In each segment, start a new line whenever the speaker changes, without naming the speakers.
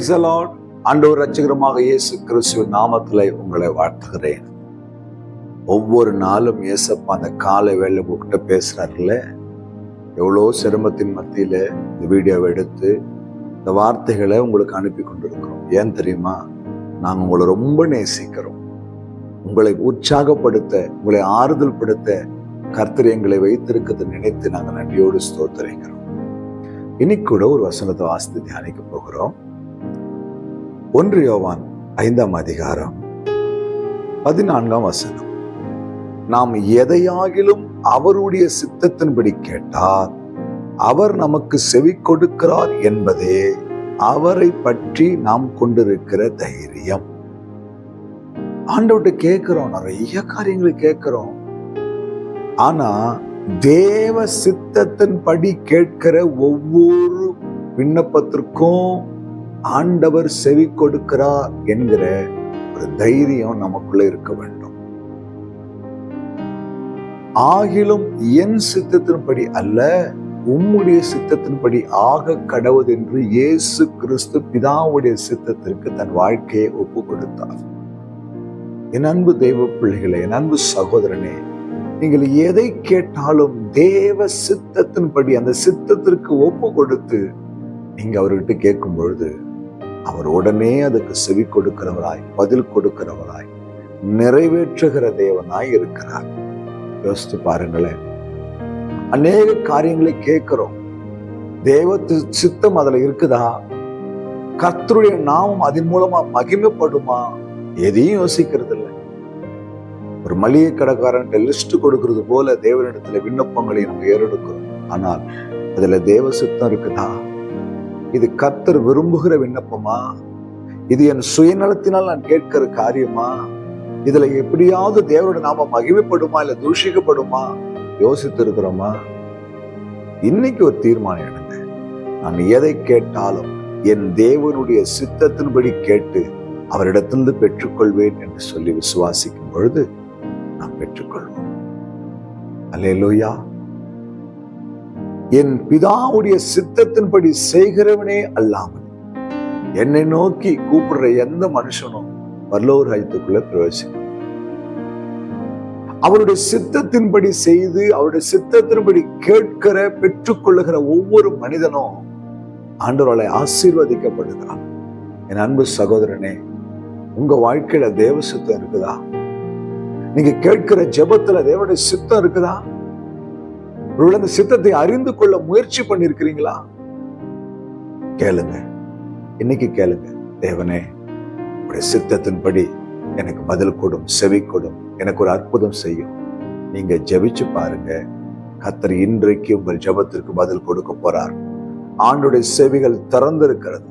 Praise the Lord. ஆண்டவர் இரட்சகருமாக இயேசு கிறிஸ்துவின் நாமத்திலே உங்களை வாழ்த்துகிறேன். ஒவ்வொரு நாளும் இயேசப்பா அந்த காலை வேளை உங்ககிட்ட பேசுறாருல்ல, எவ்வளோ சிரமத்தின் மத்தியில இந்த வீடியோவை எடுத்து இந்த வார்த்தைகளை உங்களுக்கு அனுப்பி கொண்டிருக்கிறோம். ஏன் தெரியுமா? நாங்கள் உங்களை ரொம்ப நேசிக்கிறோம். உங்களை உற்சாகப்படுத்த, உங்களை ஆறுதல் படுத்த கர்த்தர் எங்களை வைத்திருக்கிறதை நினைத்து நாங்கள் நன்றியோடு ஸ்தோத்திரிக்கிறோம். இன்னைக்கு கூட ஒரு வசனத்தை வாசித்து தியானிக்க போகிறோம். 1 யோவான் 5ஆம் அதிகாரம் 14ஆம் வசனம். நாம் எதையாகிலும் அவருடைய சித்தத்தின்படி கேட்டால் அவர் நமக்கு செவி கொடுக்கிறார் என்பதே அவரை பற்றி நாம் கொண்டிருக்கிற தைரியம். ஆண்டவர்கிட்ட கேட்கிறோம், நிறைய காரியங்களை கேட்கிறோம். ஆனா தேவ சித்தத்தின்படி கேட்கிற ஒவ்வொரு விண்ணப்பத்திற்கும் ஆண்டவர் செவி கொடுக்கிறார் என்கிற ஒரு தைரியம் நமக்குள்ள இருக்க வேண்டும். ஆகிலும் என் சித்தத்தின்படி அல்ல, உம்முடைய சித்தத்தின்படி ஆக கடவுது என்று இயேசு கிறிஸ்து பிதாவுடைய சித்தத்திற்கு தன் வாழ்க்கையை ஒப்பு கொடுத்தார். என் அன்பு தெய்வ பிள்ளைகளே, என் அன்பு சகோதரனே, நீங்கள் எதை கேட்டாலும் தேவ சித்தத்தின்படி அந்த சித்தத்திற்கு ஒப்பு கொடுத்து நீங்க அவர்கிட்ட கேட்கும் பொழுது அவர் உடனே அதுக்கு செவி கொடுக்கிறவராய், பதில் கொடுக்கிறவராய், நிறைவேற்றுகிற தேவனாய் இருக்கிறார். யோசித்து பாருங்களேன். அநேக காரியங்களை கேட்கிறோம், தேவ சித்தம் அதுல இருக்குதா? கர்த்தருடைய நாமம் அதன் மூலமா மகிமைப்படுமா? எதையும் யோசிக்கிறது இல்லை. ஒரு மளிகை கடைக்காரன் லிஸ்ட் கொடுக்கிறது போல தேவனிடத்துல விண்ணப்பங்களை நம்ம ஏறெடுக்கிறோம். ஆனால் அதுல தேவ சித்தம் இருக்குதா? இது கர்த்தர் விரும்புகிற விண்ணப்பமா? இது என் சுயநலத்தினால் நான் கேட்கிற காரியமா? இதுல எப்படியாவது தேவனுடைய நாம மகிமைப்படுமா இல்ல தூஷிக்கப்படுமா? யோசித்து இருக்கிறோமா? இன்னைக்கு ஒரு தீர்மானம் எடுங்க. நான் எதை கேட்டாலும் என் தேவனுடைய சித்தத்தின்படி கேட்டு அவரிடத்திலிருந்து பெற்றுக்கொள்வேன் என்று சொல்லி விசுவாசிக்கும் பொழுது நாம் பெற்றுக்கொள்வோம். அல்லேலூயா. என் பிதாவுடைய சித்தத்தின்படி செய்கிறவனே அல்லாமல் என்னை நோக்கி கூப்பிடுற எந்த மனுஷனும் பரலோக ராஜ்யத்துக்குள்ள பிரவேசிக்கும். அவருடைய சித்தத்தின்படி செய்து அவருடைய சித்தத்தின்படி கேட்கிற பெற்றுக்கொள்ளுகிற ஒவ்வொரு மனிதனும் ஆண்டவரால் ஆசீர்வதிக்கப்படுகிறான். என் அன்பு சகோதரனே, உங்க வாழ்க்கையில தேவ சித்தம் இருக்குதா? நீங்க கேட்கிற ஜெபத்துல தேவனுடைய சித்தம் இருக்குதா? ஒருவேளை அந்த சித்தத்தை அறிந்து கொள்ள முயற்சி பண்ணிருக்கிறீங்களா? கேளுங்க, இன்னைக்கு கேளுங்க. தேவனே, உடைய சித்தத்தின்படி எனக்கு பதில் கொடும், செவி கொடும், எனக்கு ஒரு அற்புதம் செய்யும். நீங்க ஜெபிச்சு பாருங்க. கர்த்தர் இன்றைக்கு உங்கள் ஜெபத்திற்கு பதில் கொடுக்க போறார். ஆண்டுடைய செவிகள் திறந்திருக்கிறது,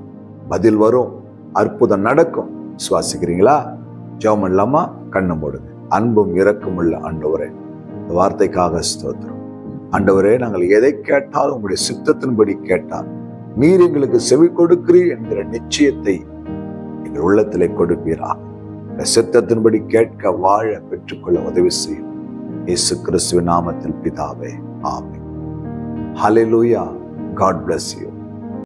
பதில் வரும், அற்புதம் நடக்கும். சுவாசிக்கிறீங்களா? ஜெபம் பண்ணலாமா? கண்ணு மூடுங்க. அன்பும் இரக்கம் உள்ள ஆண்டவரே, இந்த வார்த்தைக்காக ஸ்தோத்திரம். ஆண்டவரே, நாங்கள் எதை கேட்டாலும் உங்களுடைய சித்தத்தின்படி கேட்டால் நீர் எங்களுக்கு செவி கொடுக்கிறீர் என்கிற நிச்சயத்தை எங்கள் உள்ளத்திலே கொடுப்பீரா. இந்த சித்தத்தின்படி கேட்க வாழ பெற்றுக்கொள்ள உதவி செய்யும். இயேசு கிறிஸ்துவின் நாமத்தில் பிதாவே, ஆமென். ஹல்லேலூயா. God bless you.